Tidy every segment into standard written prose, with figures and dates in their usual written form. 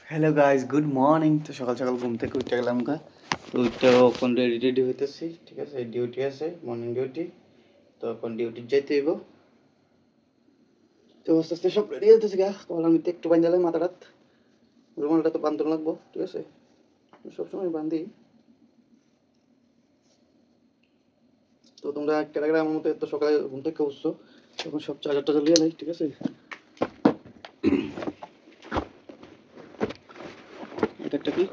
Hello guys, good morning. তো সকাল সকাল ঘুম থেকে উঠে গেলাম তো উঠতেও এখন রেডি হইতেছি। ঠিক আছে, ডিউটি আছে, মর্নিং ডিউটি। তো এখন ডিউটি যাইতে হইব। তো আস্তে আস্তে সব রেডি হইতেছি তো আমি তো একটু বান্ধালাম মাথাটা, রুমালটা তো বান্ধন লাগবো। ঠিক আছে, সবসময় বান্ধি। তো তোমরা কেটে আমার মতো এত সকালে ঘুম থেকে উঠছো, তখন সব চার্জার টার্জার লিয়ে নেই। ঠিক আছে, এটা একটা কি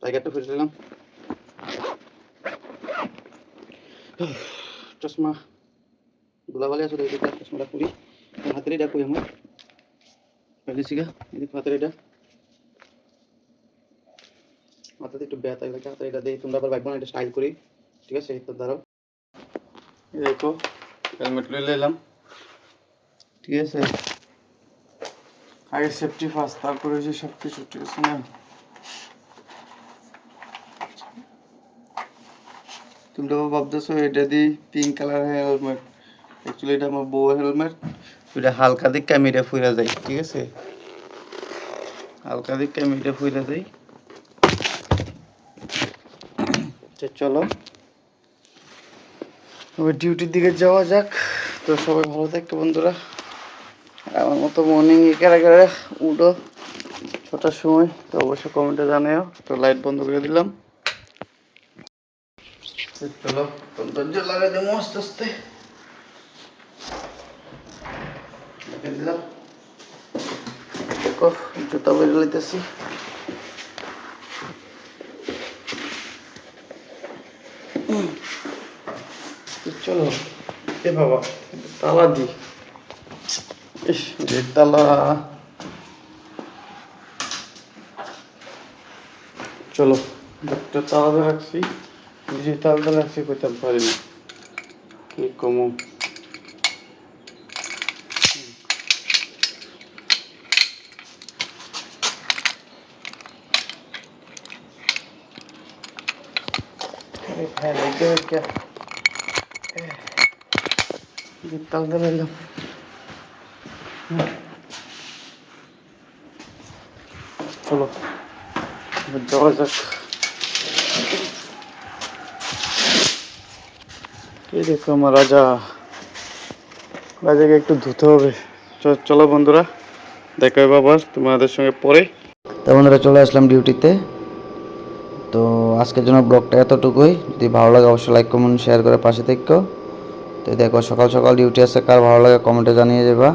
টাইগারটা ফেলে দিলাম। চশমা ধুলাবালি আছে, চশমাটা খুলি। হাতের এটা কই আমার ফেলেছি হাতের এটা মাথাতে একটু ব্যথা লাগে, হাতের এটা দিয়ে তোমরা আবার বাইক বানা এটা স্টাইল করি। ঠিক আছে, তো ধরো এই দেখো হেলমেট লয়ে এলাম। ঠিক আছে, আগে সেফটি ফার্স্ট, তারপরে হচ্ছে সব কিছু। ঠিক আছে না, তোমরা ভাবতেছো এটা দিয়ে পিঙ্ক কালার হেলমেট, অ্যাকচুয়ালি এটা আমার বউ হেলমেট। ওইটা হালকা দিক ক্যামেরা ফুইরা যায়। ঠিক আছে, হালকা দিক ক্যামেরা ফুইরা যায়। চলো এবার ডিউটির দিকে যাওয়া যাক। তো সবাই ভালো থাকবে বন্ধুরা। আমার মতো মর্নিং একার উঠো 6টার সময়, তো অবশ্যই কমেন্টে জানাও। তো লাইট বন্ধ করে দিলাম। চলো দরজা লাগাই দেবো আস্তে আস্তে। দিলাম, দেখো জুতা বেরিয়ে লইতেছি। চলো এ বাবা, তালা দি, ইস তালা। চলো একটা তালা রাখছি, যে তালাটা রাখছি কইতে পারি না কি কমো। হ্যাঁ দেখতে क्या তালা দিলাম। চলো যাওয়া যাক। এই দেখো আমার রাজাকে একটু ধুতে হবে। চলো বন্ধুরা, দেখা হবে আবার তোমাদের সঙ্গে পরে। তো বন্ধুরা চলে আসলাম ডিউটিতে। তো আজকের জন্য ব্লগটা এতটুকুই। যদি ভালো লাগে অবশ্যই লাইক কমেন্ট শেয়ার করে পাশে থেকো। তো দেখো সকাল সকাল ডিউটি আছে, কার ভালো লাগে কমেন্টে জানিয়ে যাবা।